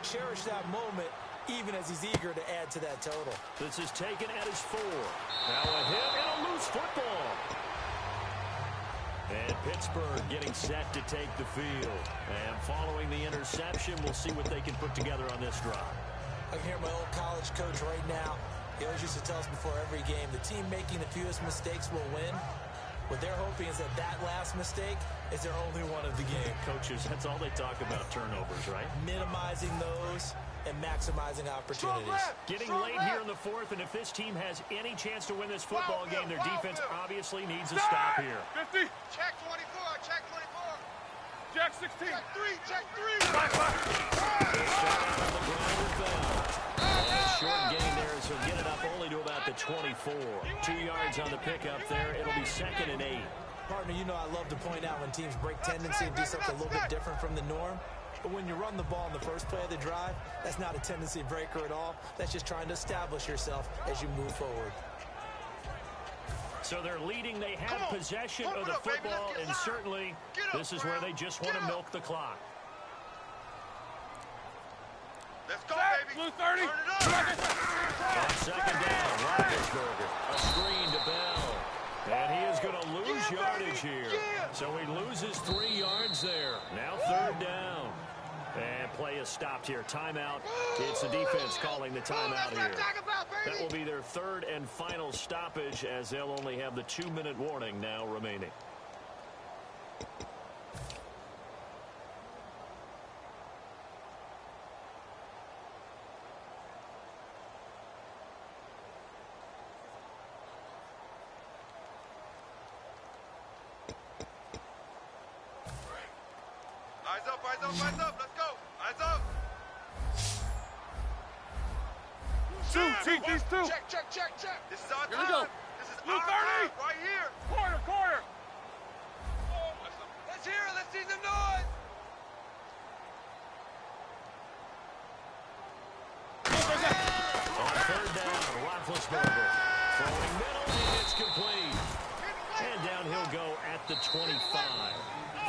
Cherish that moment, even as he's eager to add to that total. This is taken at his 4. Now a hit and a loose football. And Pittsburgh getting set to take the field. And following the interception, we'll see what they can put together on this drive. I can hear my old college coach right now. He always used to tell us before every game, the team making the fewest mistakes will win. What they're hoping is that that last mistake is their only one of the game. Coaches, that's all they talk about, turnovers, right? Minimizing those and maximizing opportunities. Getting late here in the 4th, and if this team has any chance to win this football game, their defense obviously needs a stop here. 50! Check 24, check 24. Check 16! Check 3! Short gain there, so get it up only to about the 24. 2 yards on the pickup there. It'll be 2nd and 8. Partner, you know I love to point out when teams break tendency and do something a little bit different from the norm. But when you run the ball in the first play of the drive, that's not a tendency breaker at all. That's just trying to establish yourself as you move forward. So they're leading. They have possession of the football, and certainly this is where they just want to milk the clock. Let's go, baby. Blue 30. On second down, Roethlisberger. A screen to Bell. And he is going to lose yardage here. So he loses 3 yards there. Now third down. And play is stopped here. Timeout. It's the defense calling the timeout here. That will be their third and final stoppage, as they'll only have the 2-minute warning now remaining. Eyes up, eyes up, eyes up. Let's go. Eyes up. These two. Check. This is our Here we time. go. This is Blue our 30. time right here. Quarter. Let's hear it. Let's see some noise. On third down, Roethlisberger. Throwing middle, and it's complete. And down he'll go at the 25.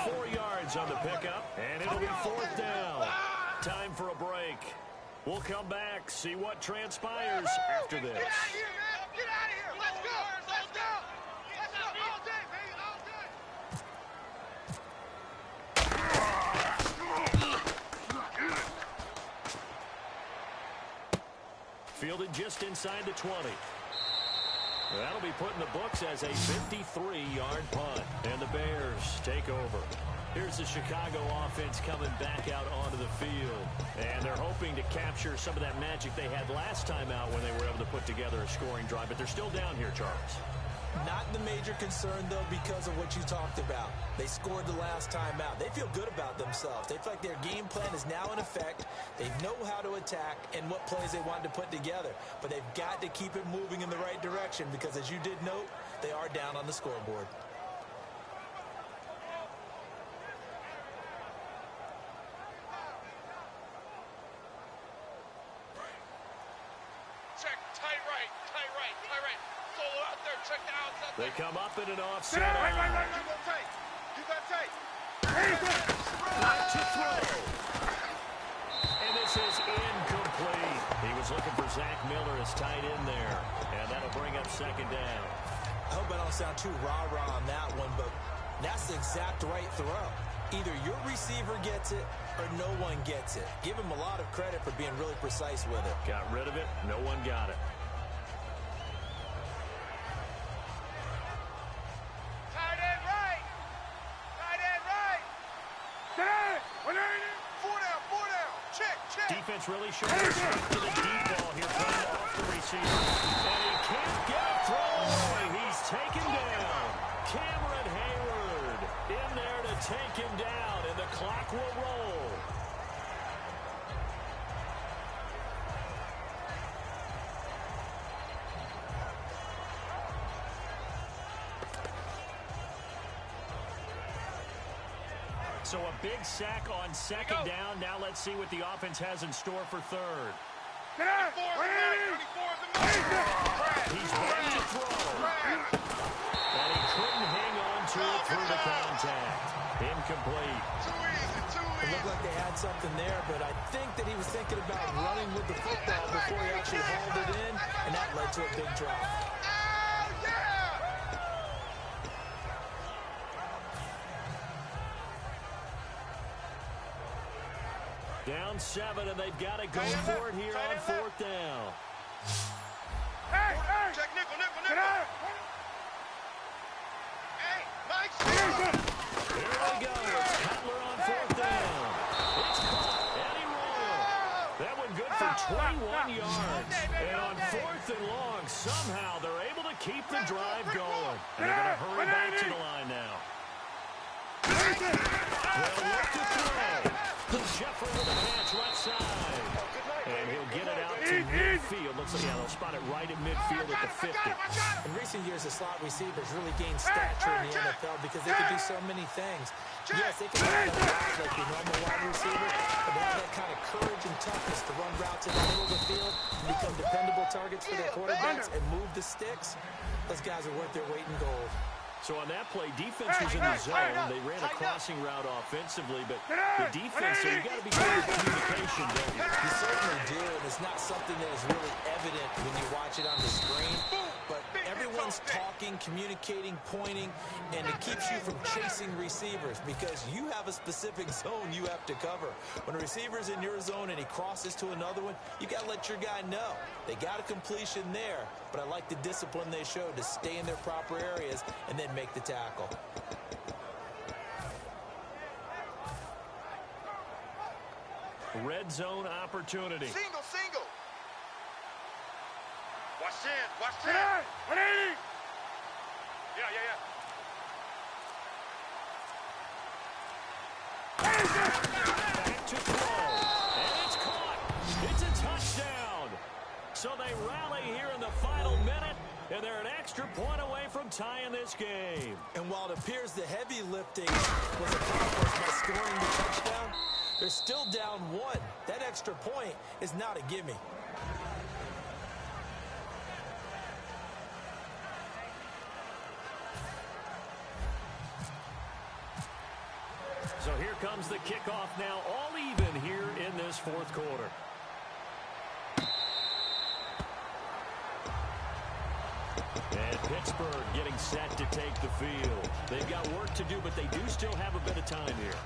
4 yards on the pickup, and it'll be fourth down. Time for a break. We'll come back, see what transpires after this. Get out of here, man. Get out of here. Let's go. Let's go. Let's go all day, baby. All day. Fielded just inside the 20. That'll be put in the books as a 53-yard punt. And the Bears take over. Here's the Chicago offense coming back out onto the field. And they're hoping to capture some of that magic they had last time out when they were able to put together a scoring drive. But they're still down here, Charles. Not the major concern, though, because of what you talked about. They scored the last time out. They feel good about themselves. They feel like their game plan is now in effect. They know how to attack and what plays they want to put together. But they've got to keep it moving in the right direction because, as you did note, they are down on the scoreboard. Check. Tight right. Solo out there. Check the outside. They come up in an offset. Right. You got tight. Back to throw. And this is incomplete. He was looking for Zach Miller as tight end there. And that'll bring up second down. I hope I don't sound too rah-rah on that one, but that's the exact right throw. Either your receiver gets it or no one gets it. Give him a lot of credit for being really precise with it. Got rid of it. No one got it. Tight end right. Four down. Check. Defense really showing respect to the deep ball here, playing off the receiver. And he can't get a throw away. He's taken down. Cameron Hayward in there to take him down, and the clock will roll. So a big sack on second down. Now let's see what the offense has in store for third. He's back to throw. And he couldn't hang on to it through the contact. Incomplete. It looked like they had something there, but I think that he was thinking about running with the football before he actually hauled it in, and that led to a big drop. Down 7, and they've got to go for it here on fourth down. Check nickel. Hey, Mike. Here we go. It's Cutler on fourth down. It's caught. Eddie Royal. That one good for 21 yards. And on fourth and long, somehow they're able to keep the drive going. And they're going to hurry back to the line now. They'll look to throw. Jeffrey with a catch right side. And he'll get it out to midfield. Looks like they'll spot it right at midfield at the 50. In recent years, the slot receivers really gained stature in the NFL because they can do so many things. Yes, they can run the routes like your normal wide receiver, but they have that kind of courage and toughness to run routes in the middle of the field and become dependable targets for their quarterbacks and move the sticks. Those guys are worth their weight in gold. So on that play, defense was in the zone. They ran a crossing route offensively, but the defense, so you got to be good with communication, don't you? You certainly do, and it's not something that is really evident when you watch it on the screen. But everyone's talking, communicating, pointing, and it keeps you from chasing receivers because you have a specific zone you have to cover. When a receiver's in your zone and he crosses to another one, you got to let your guy know. They got a completion there, but I like the discipline they showed to stay in their proper areas and then make the tackle. Red zone opportunity. Single, single. Watch 10, watch 10. 180. Yeah. Back to throw. And it's caught. It's a touchdown. So they rally here in the final minute, and they're an extra point away from tying this game. And while it appears the heavy lifting was accomplished by scoring the touchdown, they're still down one. That extra point is not a gimme. So here comes the kickoff now, all even here in this fourth quarter. And Pittsburgh getting set to take the field. They've got work to do, but they do still have a bit of time here.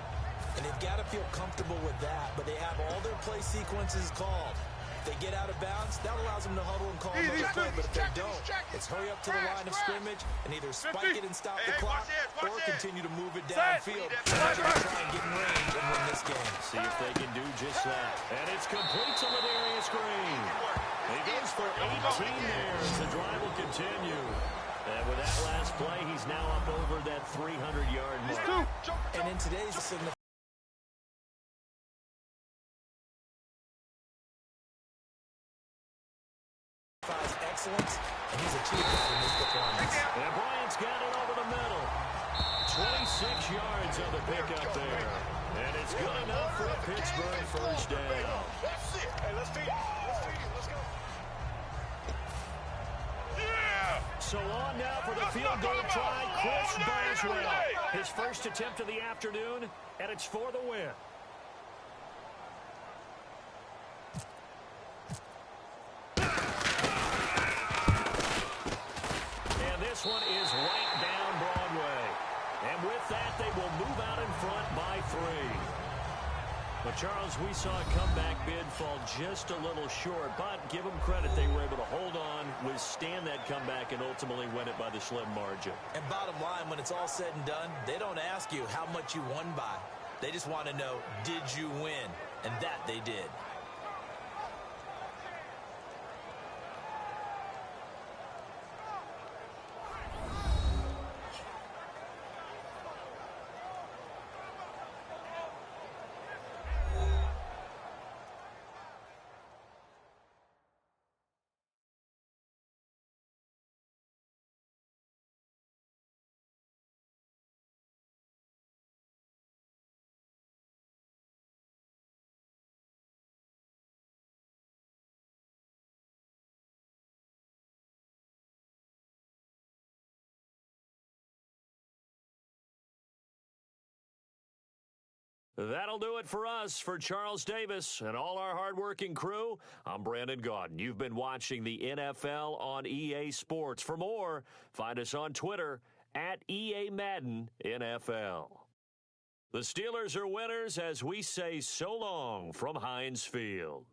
And they've got to feel comfortable with that, but they have all their play sequences called. If they get out of bounds, that allows them to huddle and call another play, but if they don't, it's hurry up to the line of scrimmage and either spike it and stop the clock or continue to move it downfield. They're going to try and get in range and win this game. See if they can do just that. And it's complete to Ladarius Green. He goes for 18 there as the drive will continue. And with that last play, he's now up over that 300-yard mark. And in today's significant excellence, and he's achieved that in this performance. And Bryant's got it over the middle. 26 yards on the pickup there. And it's good enough for a Pittsburgh first down. Hey, let's feed him. Let's go. So on now for the field goal try, Chris Boswell. His first attempt of the afternoon, and it's for the win. And this one is right down Broadway. And with that, they will move out in front by 3. But, Charles, we saw a comeback bid fall just a little short, but give them credit, they were able to hold on, withstand that comeback, and ultimately win it by the slim margin. And bottom line, when it's all said and done, they don't ask you how much you won by. They just want to know, did you win? And that they did. That'll do it for us. For Charles Davis and all our hardworking crew, I'm Brandon Gaudin. You've been watching the NFL on EA Sports. For more, find us on Twitter at EA Madden NFL. The Steelers are winners as we say so long from Heinz Field.